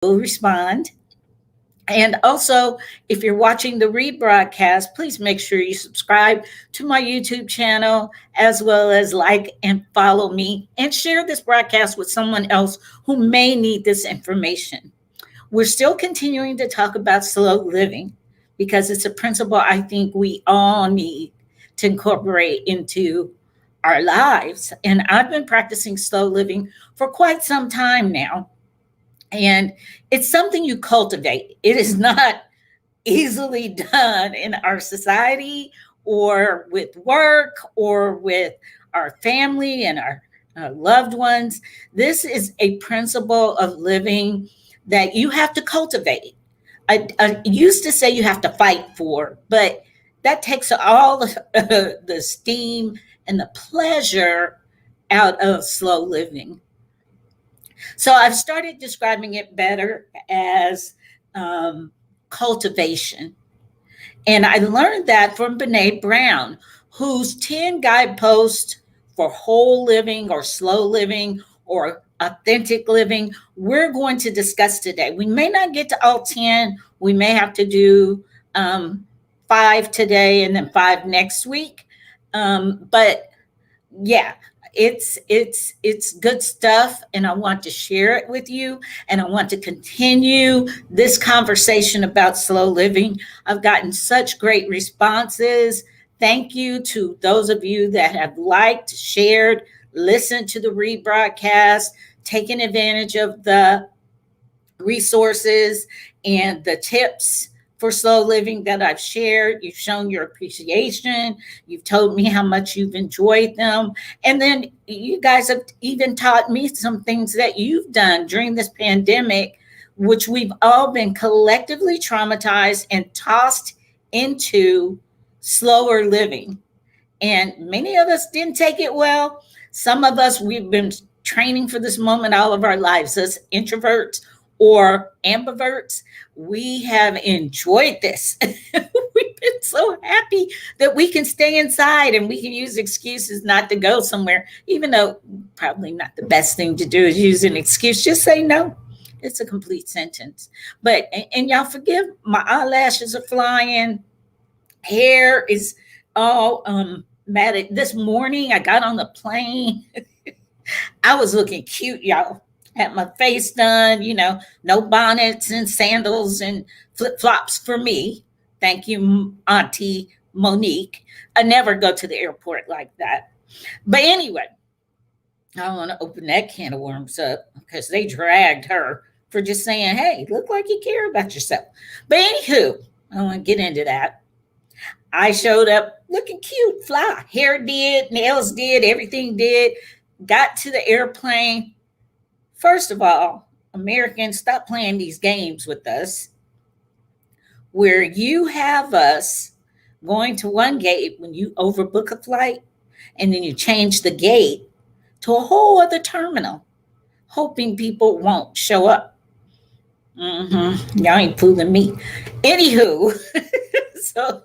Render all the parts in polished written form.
will respond. And also, if you're watching the rebroadcast, please make sure you subscribe to my YouTube channel, as well as like and follow me, and share this broadcast with someone else who may need this information. We're still continuing to talk about slow living because it's a principle I think we all need to incorporate into our lives. And I've been practicing slow living for quite some time now. And it's something you cultivate. It is not easily done in our society or with work or with our family and our loved ones. This is a principle of living that you have to cultivate. I used to say you have to fight for, but that takes all the steam and the pleasure out of slow living. So I've started describing it better as cultivation. And I learned that from Brene Brown, whose 10 guideposts for whole living or slow living or authentic living we're going to discuss today. We may not get to all 10. We may have to do 5 today and then 5 next week. But yeah, it's good stuff, and I want to share it with you, and I want to continue this conversation about slow living. I've gotten such great responses. Thank you to those of you that have liked, shared, listened to the rebroadcast, taken advantage of the resources and the tips for slow living that I've shared. You've shown your appreciation. You've told me how much you've enjoyed them. And then you guys have even taught me some things that you've done during this pandemic, which we've all been collectively traumatized and tossed into slower living. And many of us didn't take it well. Some of us, we've been training for this moment all of our lives as introverts or ambiverts. We have enjoyed this. We've been so happy that we can stay inside and we can use excuses not to go somewhere, even though probably not the best thing to do is use an excuse. Just say no. It's a complete sentence. But, and y'all forgive, my eyelashes are flying, hair is all matted. This morning I got on the plane. I was looking cute, y'all. Had my face done, no bonnets and sandals and flip flops for me. Thank you, Auntie Monique. I never go to the airport like that. But anyway, I don't want to open that can of worms up because they dragged her for just saying, hey, look like you care about yourself. But anywho, I don't want to get into that. I showed up looking cute, fly. Hair did, nails did, everything did. Got to the airplane. First of all, Americans, stop playing these games with us where you have us going to one gate when you overbook a flight and then you change the gate to a whole other terminal, hoping people won't show up. Y'all ain't fooling me. Anywho, so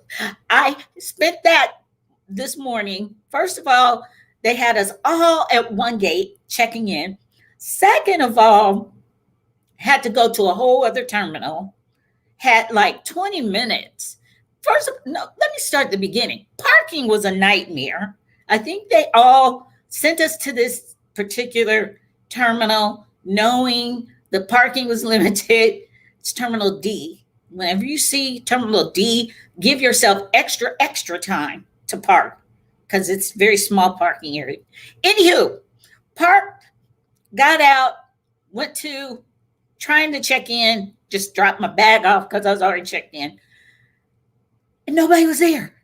I spent that this morning. First of all, they had us all at one gate checking in. Second of all, had to go to a whole other terminal, had like 20 minutes. First, no, let me start at the beginning. Parking was a nightmare. I think they all sent us to this particular terminal knowing the parking was limited. It's Terminal D. Whenever you see Terminal D, give yourself extra time to park because it's very small parking area. Anywho, parked, got out, went to trying to check in, just dropped my bag off because I was already checked in. And nobody was there.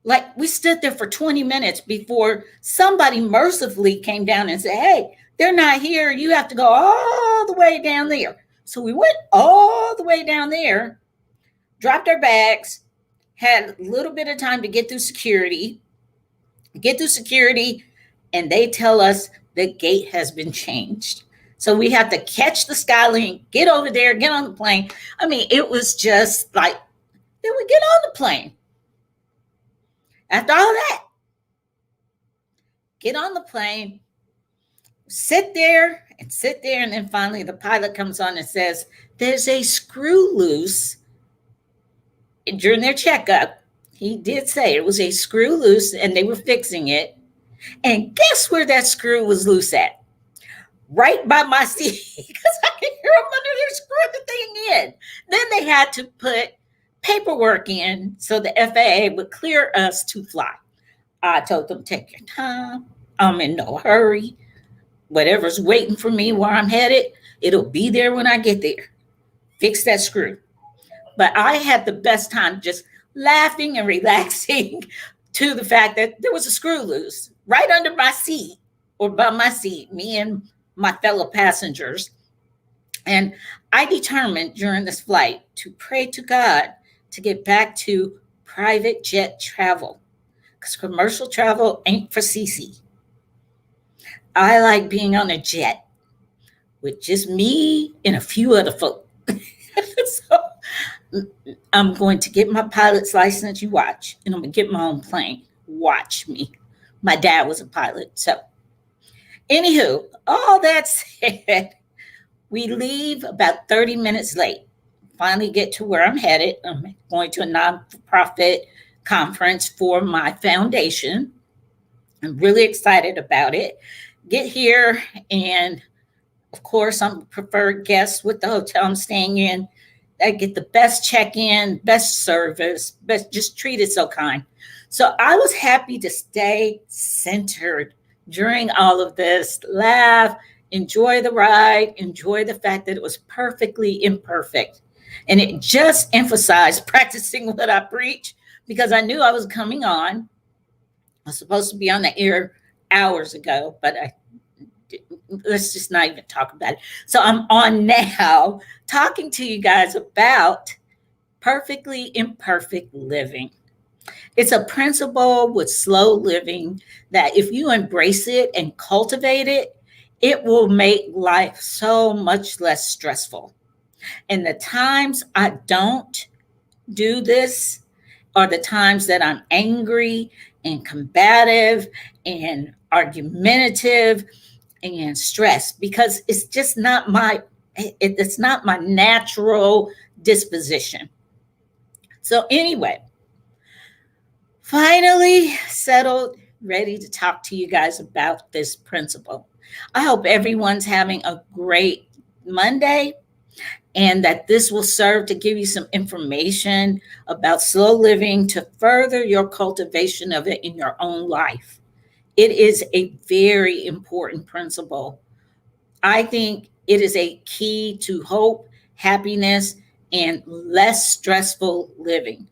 Like we stood there for 20 minutes before somebody mercifully came down and said, hey, they're not here. You have to go all the way down there. So we went all the way down there, dropped our bags, had a little bit of time to get through security, and they tell us the gate has been changed. So we have to catch the Skylink, get over there, get on the plane. I mean, it was just like, then we get on the plane. After all that, get on the plane. sit there and sit there. And then finally, the pilot comes on and says, there's a screw loose during their checkup. He did say it was a screw loose and they were fixing it. And guess where that screw was loose at? Right by my seat, because I could hear them under there screwing the thing in. Then they had to put paperwork in so the FAA would clear us to fly. I told them, take your time. I'm in no hurry. Whatever's waiting for me where I'm headed, it'll be there when I get there. Fix that screw. But I had the best time just laughing and relaxing to the fact that there was a screw loose right under my seat or by my seat, me and my fellow passengers. And I determined during this flight to pray to God to get back to private jet travel because commercial travel ain't for Cece. I like being on a jet with just me and a few other folk. So I'm going to get my pilot's license, you watch, and I'm going to get my own plane. Watch me. My dad was a pilot. So, anywho, all that said, we leave about 30 minutes late. Finally get to where I'm headed. I'm going to a nonprofit conference for my foundation. I'm really excited about it. Get here, and of course, I'm a preferred guest with the hotel I'm staying in. I get the best check-in, best service, best, just treated so kind. So I was happy to stay centered during all of this, laugh, enjoy the ride, enjoy the fact that it was perfectly imperfect. And it just emphasized practicing what I preach because I knew I was coming on. I was supposed to be on the air hours ago, but let's just not even talk about it. So I'm on now talking to you guys about perfectly imperfect living. It's a principle with slow living that if you embrace it and cultivate it, it will make life so much less stressful. And the times I don't do this are the times that I'm angry and combative and argumentative and stressed because it's just not it's not my natural disposition. So anyway, finally settled, ready to talk to you guys about this principle. I hope everyone's having a great Monday and that this will serve to give you some information about slow living to further your cultivation of it in your own life. It is a very important principle. I think it is a key to hope, happiness, and less stressful living.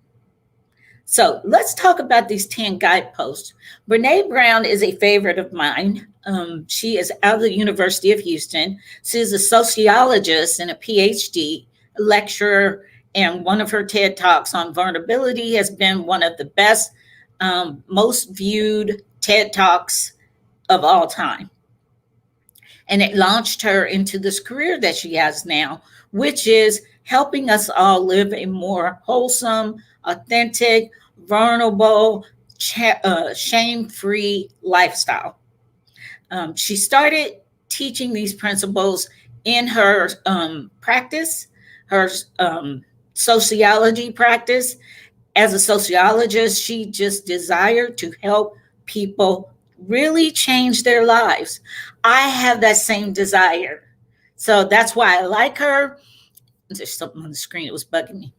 So let's talk about these 10 guideposts. Brene Brown is a favorite of mine. She is out of the University of Houston. She is a sociologist and a PhD, a lecturer, and one of her TED Talks on vulnerability has been one of the best, most viewed TED Talks of all time. And it launched her into this career that she has now, which is helping us all live a more wholesome, authentic, vulnerable, shame-free lifestyle. She started teaching these principles in her practice, her sociology practice. As a sociologist, she just desired to help people really change their lives. I have that same desire. So that's why I like her. There's something on the screen that was bugging me.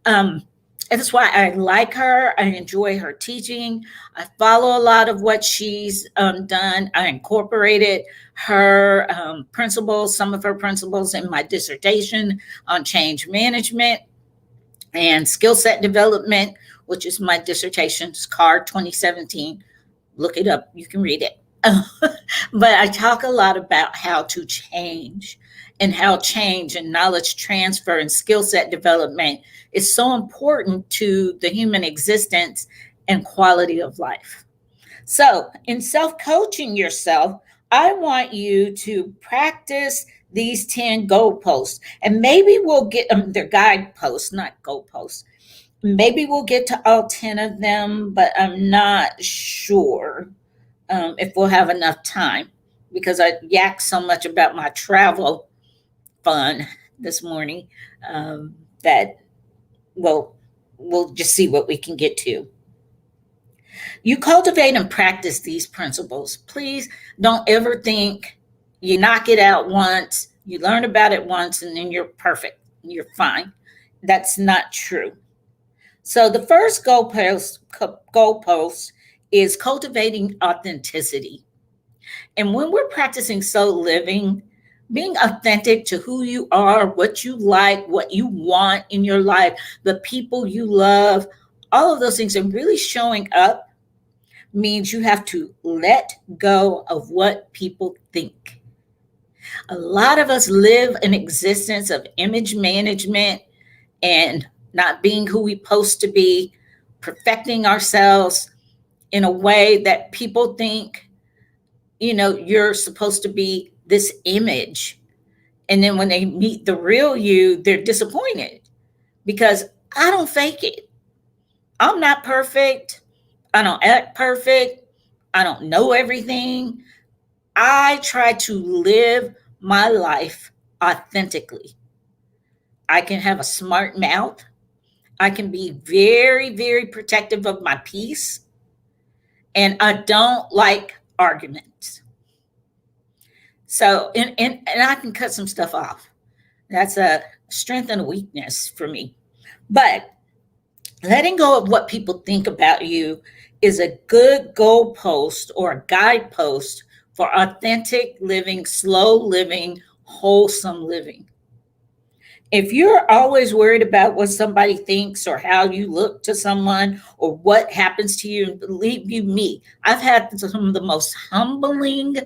And that's why I like her. I enjoy her teaching. I follow a lot of what she's done. I incorporated her principles, some of her principles in my dissertation on change management and skill set development, which is my dissertation, CAR 2017. Look it up. You can read it. But I talk a lot about how to change and how change and knowledge transfer and skill set development is so important to the human existence and quality of life. So, in self coaching yourself, I want you to practice these 10 goalposts. And maybe we'll get they're guideposts, not goalposts. Maybe we'll get to all 10 of them, but I'm not sure if we'll have enough time. because I yacked so much about my travel fun this morning, that well, we'll just see what we can get to. You cultivate and practice these principles. Please don't ever think you knock it out once, you learn about it once, and then you're perfect, you're fine. That's not true. So the first goalpost is cultivating authenticity. And when we're practicing soul living, being authentic to who you are, what you like, what you want in your life, the people you love, all of those things, and really showing up means you have to let go of what people think. A lot of us live an existence of image management and not being who we supposed to be, perfecting ourselves in a way that people think, you're supposed to be this image. And then when they meet the real you, they're disappointed because I don't fake it. I'm not perfect. I don't act perfect. I don't know everything. I try to live my life authentically. I can have a smart mouth. I can be very, very protective of my peace. And I don't like arguments. So, and I can cut some stuff off. That's a strength and a weakness for me. But letting go of what people think about you is a good goalpost or a guidepost for authentic living, slow living, wholesome living. If you're always worried about what somebody thinks or how you look to someone or what happens to you, and believe you me, I've had some of the most humbling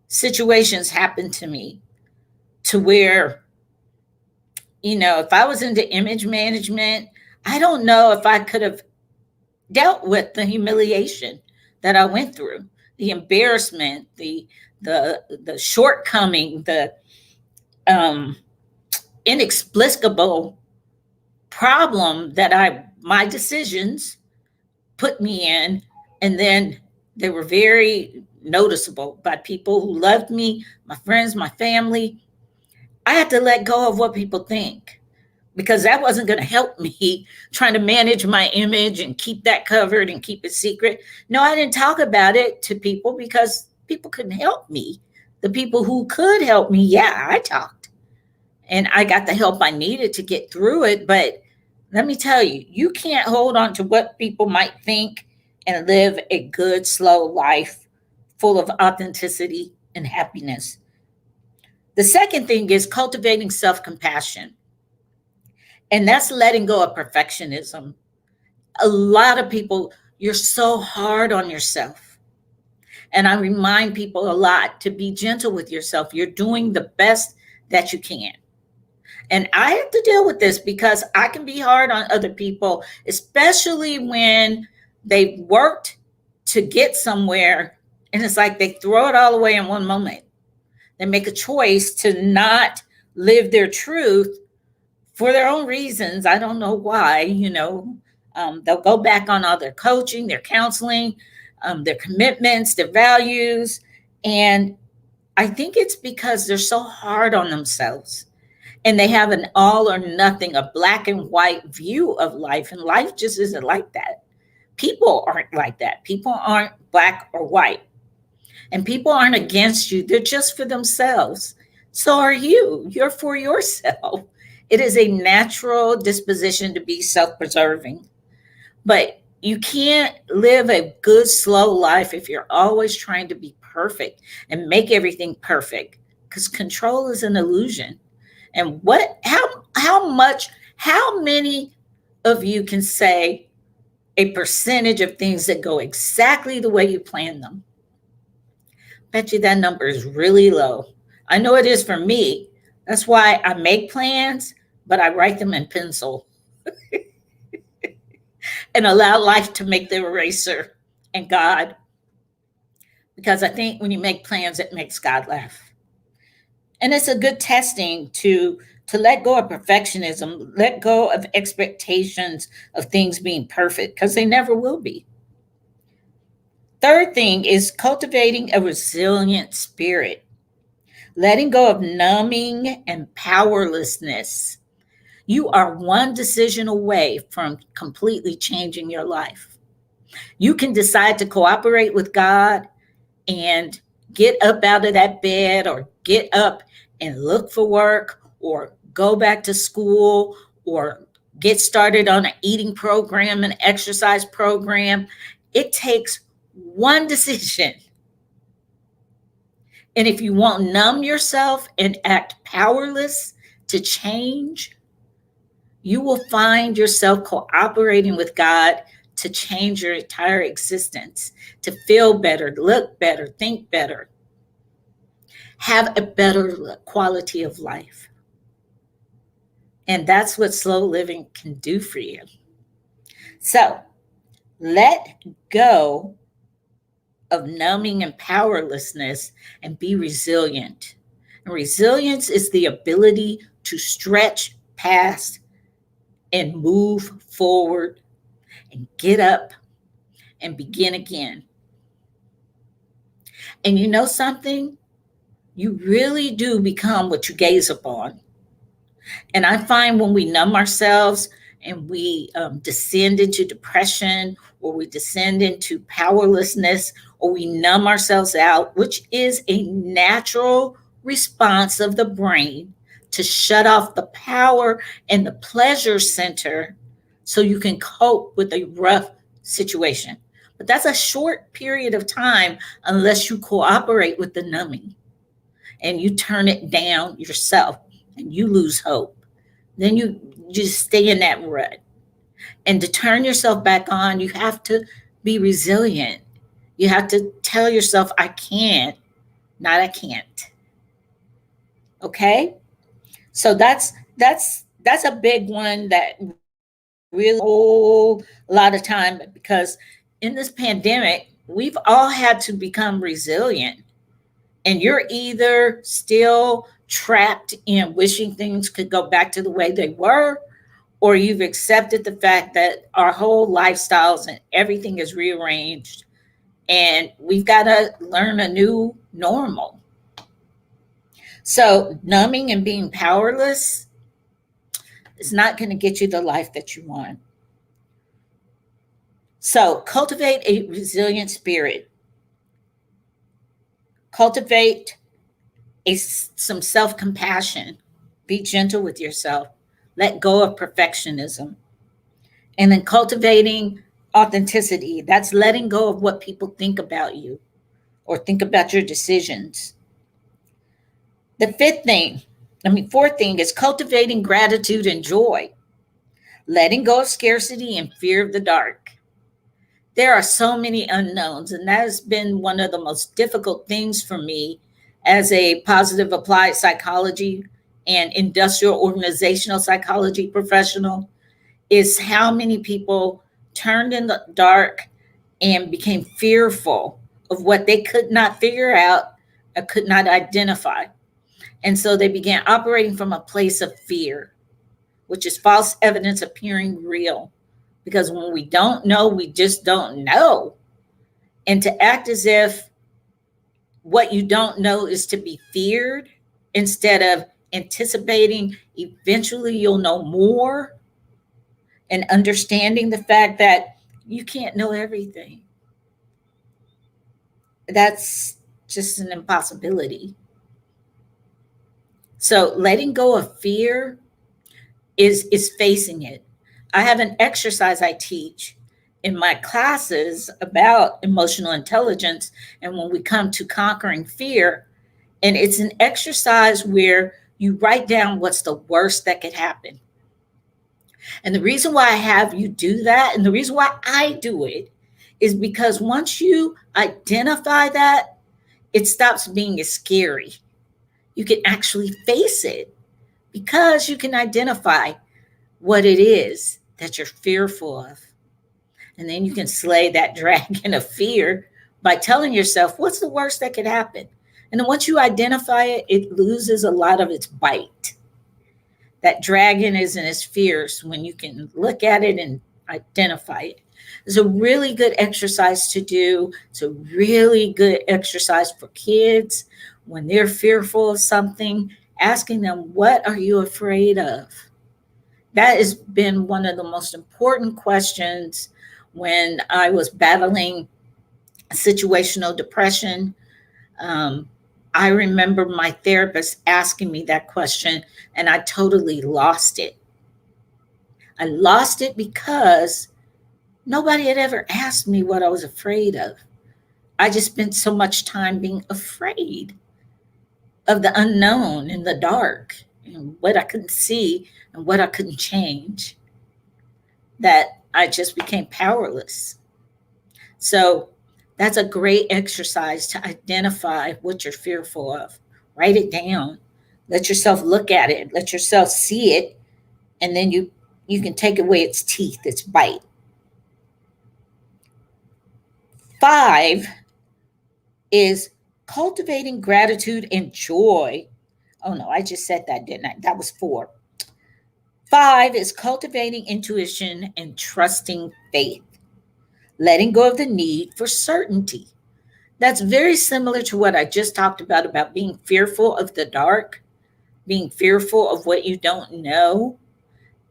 situations happen to me, to where, if I was into image management, I don't know if I could have dealt with the humiliation that I went through, the embarrassment, the shortcoming, the um, inexplicable problem that my decisions put me in, and then they were very noticeable by people who loved me, my friends, my family. I had to let go of what people think because that wasn't going to help me trying to manage my image and keep that covered and keep it secret. No, I didn't talk about it to people because people couldn't help me. The people who could help me, yeah, I talked and I got the help I needed to get through it. But let me tell you, you can't hold on to what people might think and live a good, slow life full of authenticity and happiness. The second thing is cultivating self compassion. And that's letting go of perfectionism. A lot of people, you're so hard on yourself. And I remind people a lot to be gentle with yourself. You're doing the best that you can. And I have to deal with this because I can be hard on other people, especially when they've worked to get somewhere and it's like they throw it all away in one moment. They make a choice to not live their truth for their own reasons. I don't know why. They'll go back on all their coaching, their counseling, their commitments, their values. And I think it's because they're so hard on themselves and they have an all or nothing, a black and white view of life. And life just isn't like that. People aren't like that. People aren't black or white. And people aren't against you. They're just for themselves. So are you. You're for yourself. It is a natural disposition to be self-preserving. But you can't live a good, slow life if you're always trying to be perfect and make everything perfect, because control is an illusion. And how many of you can say a percentage of things that go exactly the way you plan them? Bet you that number is really low. I know it is for me. That's why I make plans, but I write them in pencil and allow life to make the eraser and God. Because I think when you make plans, it makes God laugh. And it's a good testing to let go of perfectionism, let go of expectations of things being perfect, because they never will be. Third thing is cultivating a resilient spirit, letting go of numbing and powerlessness. You are one decision away from completely changing your life. You can decide to cooperate with God and get up out of that bed, or get up and look for work, or go back to school, or get started on an eating program, an exercise program. It takes one decision. And if you won't numb yourself and act powerless to change, you will find yourself cooperating with God to change your entire existence, to feel better, look better, think better, have a better quality of life. And that's what slow living can do for you. So let go of numbing and powerlessness and be resilient. And resilience is the ability to stretch past and move forward and get up and begin again. And you know something? You really do become what you gaze upon. And I find when we numb ourselves and we descend into depression, or we descend into powerlessness, or we numb ourselves out, which is a natural response of the brain to shut off the power and the pleasure center so you can cope with a rough situation. But that's a short period of time unless you cooperate with the numbing and you turn it down yourself and you lose hope. Then you just stay in that rut. And to turn yourself back on, you have to be resilient. You have to tell yourself, I can, not I can't. Okay? So that's a big one that really whole lot of time, because in this pandemic, we've all had to become resilient. And you're either still trapped in wishing things could go back to the way they were, or you've accepted the fact that our whole lifestyles and everything is rearranged and we've got to learn a new normal. So, numbing and being powerless is not going to get you the life that you want. So, cultivate a resilient spirit. Cultivate some self compassion. Be gentle with yourself. Let go of perfectionism. And then cultivating authenticity. That's letting go of what people think about you or think about your decisions. The fourth thing is cultivating gratitude and joy. Letting go of scarcity and fear of the dark. There are so many unknowns, and that has been one of the most difficult things for me as a positive applied psychology and industrial organizational psychology professional, is how many people turned in the dark and became fearful of what they could not figure out or could not identify. And so they began operating from a place of fear, which is false evidence appearing real. Because when we don't know, we just don't know. And to act as if what you don't know is to be feared instead of anticipating eventually you'll know more, and understanding the fact that you can't know everything. That's just an impossibility. So letting go of fear is facing it. I have an exercise I teach in my classes about emotional intelligence, and when we come to conquering fear, and it's an exercise where you write down what's the worst that could happen. And the reason why I have you do that, and the reason why I do it, is because once you identify that, it stops being as scary. You can actually face it because you can identify what it is that you're fearful of. And then you can slay that dragon of fear by telling yourself, what's the worst that could happen? And then once you identify it, it loses a lot of its bite. That dragon isn't as fierce when you can look at it and identify it. It's a really good exercise to do. It's a really good exercise for kids when they're fearful of something, asking them, what are you afraid of? That has been one of the most important questions when I was battling situational depression. Um, I remember my therapist asking me that question, and I totally lost it. I lost it because nobody had ever asked me what I was afraid of. I just spent so much time being afraid of the unknown and the dark and what I couldn't see and what I couldn't change that I just became powerless. So that's a great exercise to identify what you're fearful of. Write it down. Let yourself look at it. Let yourself see it, and then you can take away its teeth, its bite. 5 is cultivating gratitude and joy. Oh no, I just said that, didn't I? That was 4. 5 is cultivating intuition and trusting faith, letting go of the need for certainty. That's very similar to what I just talked about being fearful of the dark, being fearful of what you don't know,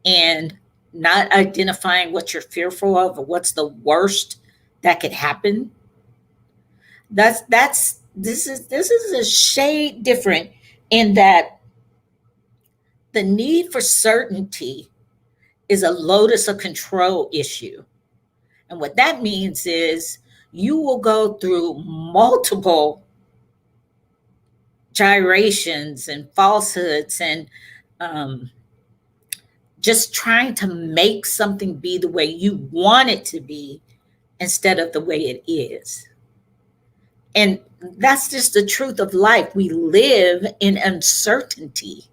and not identifying what you're fearful of or what's the worst that could happen. This is a shade different in that the need for certainty is a locus of control issue. And what that means is you will go through multiple gyrations and falsehoods and um, just trying to make something be the way you want it to be instead of the way it is. And that's just the truth of life. We live in uncertainty.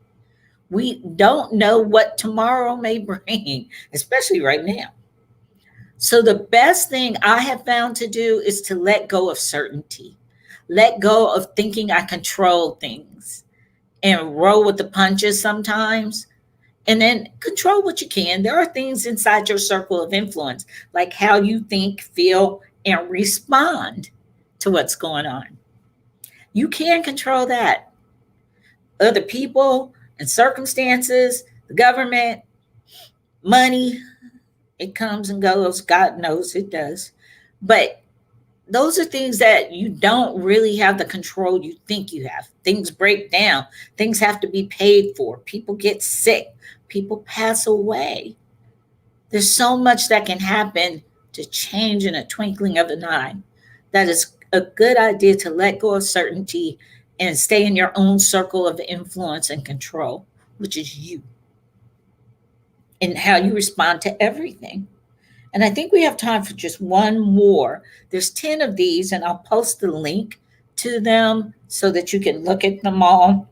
We don't know what tomorrow may bring, especially right now. So, the best thing I have found to do is to let go of certainty, let go of thinking I control things and roll with the punches sometimes, and then control what you can. There are things inside your circle of influence, like how you think, feel, and respond to what's going on. You can control that. Other people and circumstances, the government, money, it comes and goes. God knows it does. But those are things that you don't really have the control you think you have. Things break down, things have to be paid for, people get sick, people pass away. There's so much that can happen to change in a twinkling of an eye. That is a good idea to let go of certainty and stay in your own circle of influence and control, which is you and how you respond to everything. And I think we have time for just one more. There's 10 of these, and I'll post the link to them so that you can look at them all.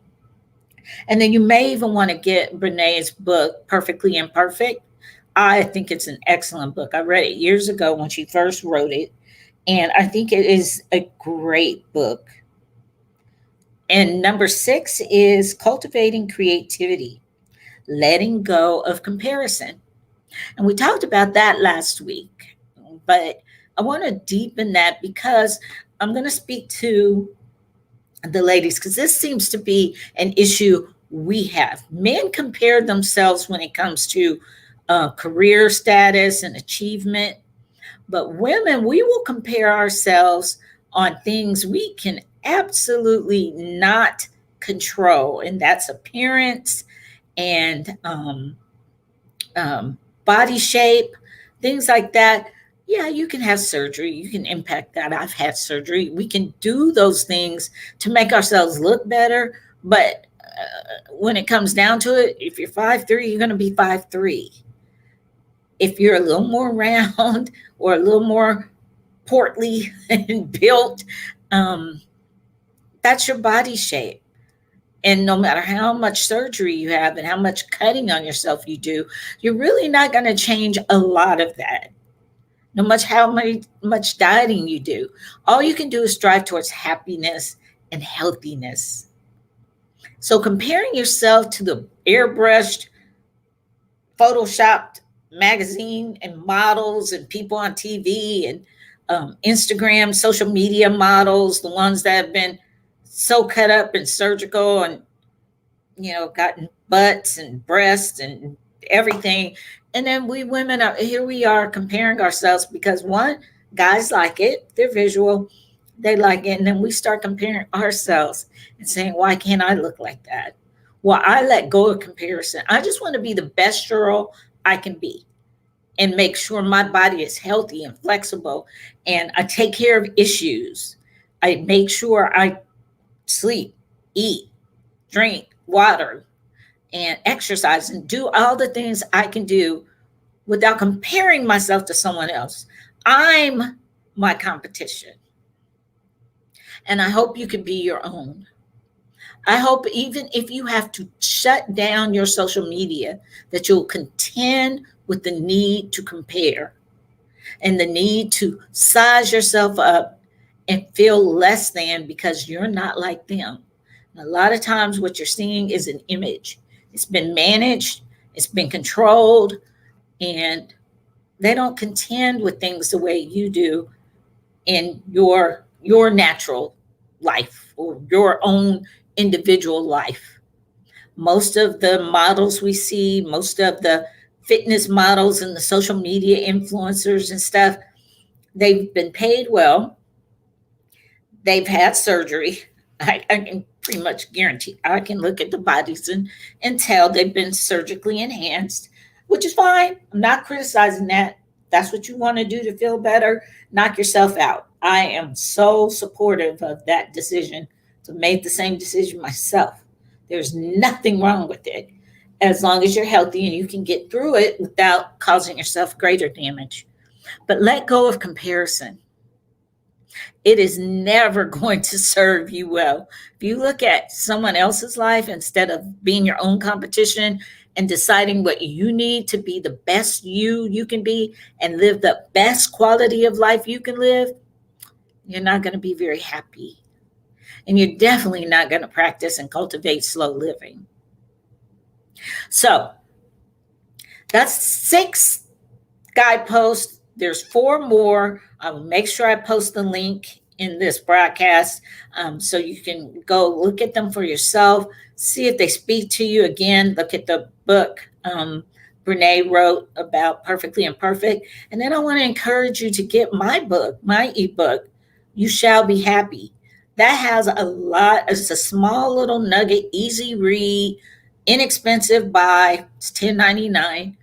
And then you may even want to get Brene's book, Perfectly Imperfect. I think it's an excellent book. I read it years ago when she first wrote it, and I think it is a great book. And number 6 is cultivating creativity, letting go of comparison. And we talked about that last week, but I want to deepen that because I'm going to speak to the ladies because this seems to be an issue we have. Men compare themselves when it comes to career status and achievement, but women, we will compare ourselves on things we can absolutely not control, and that's appearance and body shape, things like that. Yeah, you can have surgery. You can impact that. I've had surgery. We can do those things to make ourselves look better. But when it comes down to it, if you're 5'3", you're going to be 5'3". If you're a little more round or a little more portly and built, that's your body shape. And no matter how much surgery you have and how much cutting on yourself you do, you're really not going to change a lot of that. No matter how much dieting you do, all you can do is strive towards happiness and healthiness. So comparing yourself to the airbrushed, photoshopped magazine and models and people on TV and Instagram, social media models, the ones that have been so cut up and surgical and, gotten butts and breasts and everything. And then we women are here, we are comparing ourselves because one, guys like it, they're visual, they like it. And then we start comparing ourselves and saying, why can't I look like that? Well, I let go of comparison. I just want to be the best girl I can be and make sure my body is healthy and flexible. And I take care of issues. I make sure I sleep, eat, drink water, and exercise and do all the things I can do without comparing myself to someone else. I'm my competition. And I hope you can be your own. I hope even if you have to shut down your social media, that you'll contend with the need to compare and the need to size yourself up and feel less than because you're not like them. And a lot of times, what you're seeing is an image. It's been managed, it's been controlled, and they don't contend with things the way you do in your natural life or your own individual life. Most of the models we see, most of the fitness models and the social media influencers and stuff, they've been paid well, they've had surgery. I can pretty much guarantee I can look at the bodies and tell they've been surgically enhanced, which is fine. I'm not criticizing that. That's what you want to do to feel better. Knock yourself out. I am so supportive of that decision. So made the same decision myself. There's nothing wrong with it as long as you're healthy and you can get through it without causing yourself greater damage. But let go of comparison. It is never going to serve you well. If you look at someone else's life instead of being your own competition and deciding what you need to be the best you can be and live the best quality of life you can live, you're not going to be very happy. And you're definitely not going to practice and cultivate slow living. So that's 6 guideposts. There's 4 more. I will make sure I post the link in this broadcast so you can go look at them for yourself, see if they speak to you. Again, look at the book Brene wrote about Perfectly Imperfect. And then I want to encourage you to get my book, my ebook, You Shall Be Happy. That has a lot. It's a small little nugget, easy read, inexpensive buy. It's $10.99.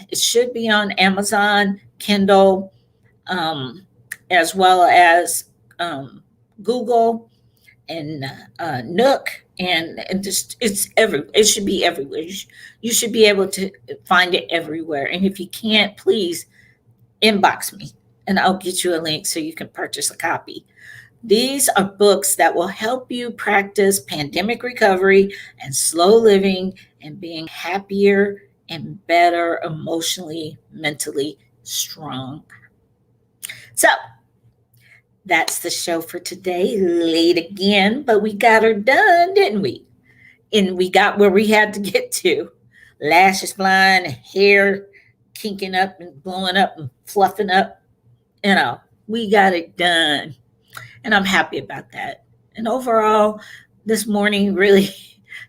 It should be on Amazon, Kindle, as well as Google and Nook, and just it should be everywhere. You should be able to find it everywhere. And if you can't, please inbox me, and I'll get you a link so you can purchase a copy. These are books that will help you practice pandemic recovery and slow living and being happier and better emotionally, mentally strong. So that's the show for today. Late again, but we got her done, didn't we? And we got where we had to get to. Lashes flying, hair kinking up and blowing up and fluffing up. We got it done. And I'm happy about that. And overall, this morning really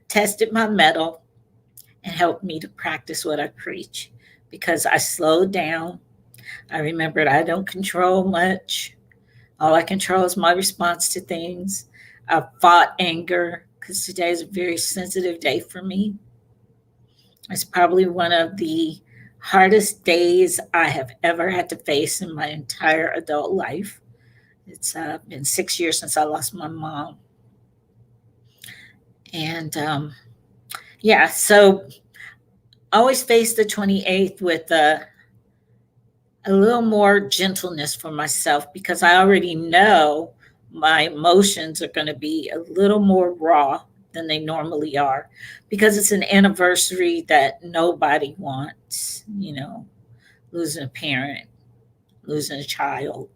tested my mettle and helped me to practice what I preach because I slowed down. I remembered I don't control much. All I control is my response to things. I fought anger because today is a very sensitive day for me. It's probably one of the hardest days I have ever had to face in my entire adult life. It's been 6 years since I lost my mom. And so I always face the 28th with a little more gentleness for myself because I already know my emotions are going to be a little more raw than they normally are because it's an anniversary that nobody wants, losing a parent, losing a child,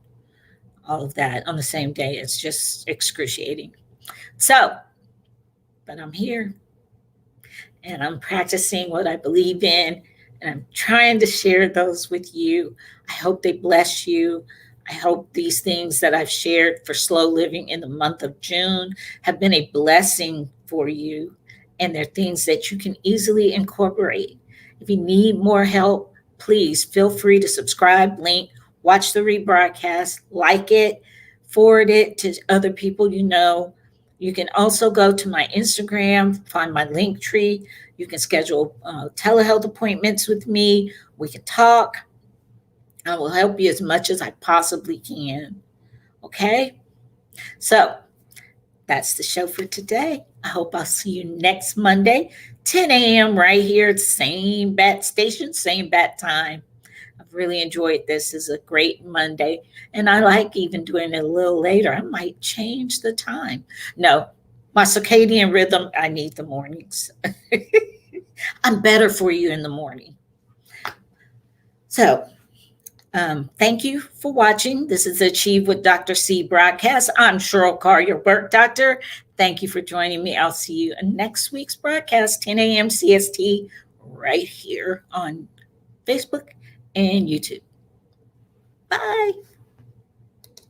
all of that on the same day. It's just excruciating. So, but I'm here and I'm practicing what I believe in And I'm trying to share those with you. I hope they bless you. I hope these things that I've shared for slow living in the month of June have been a blessing for you. And they're things that you can easily incorporate. If you need more help, please feel free to subscribe, link, watch the rebroadcast, like it, forward it to other people you know. You can also go to my Instagram, find my link tree. You can schedule telehealth appointments with me. We can talk. I will help you as much as I possibly can. Okay? So that's the show for today. I hope I'll see you next Monday, 10 a.m. right here, same bat station, same bat time. I've really enjoyed this. It's a great Monday. And I like even doing it a little later. I might change the time. No, my circadian rhythm, I need the mornings. I'm better for you in the morning. So, thank you for watching. This is Achieve with Dr. C broadcast. I'm Cheryl Carr, your work doctor. Thank you for joining me. I'll see you in next week's broadcast, 10 a.m. CST, right here on Facebook and YouTube. Bye.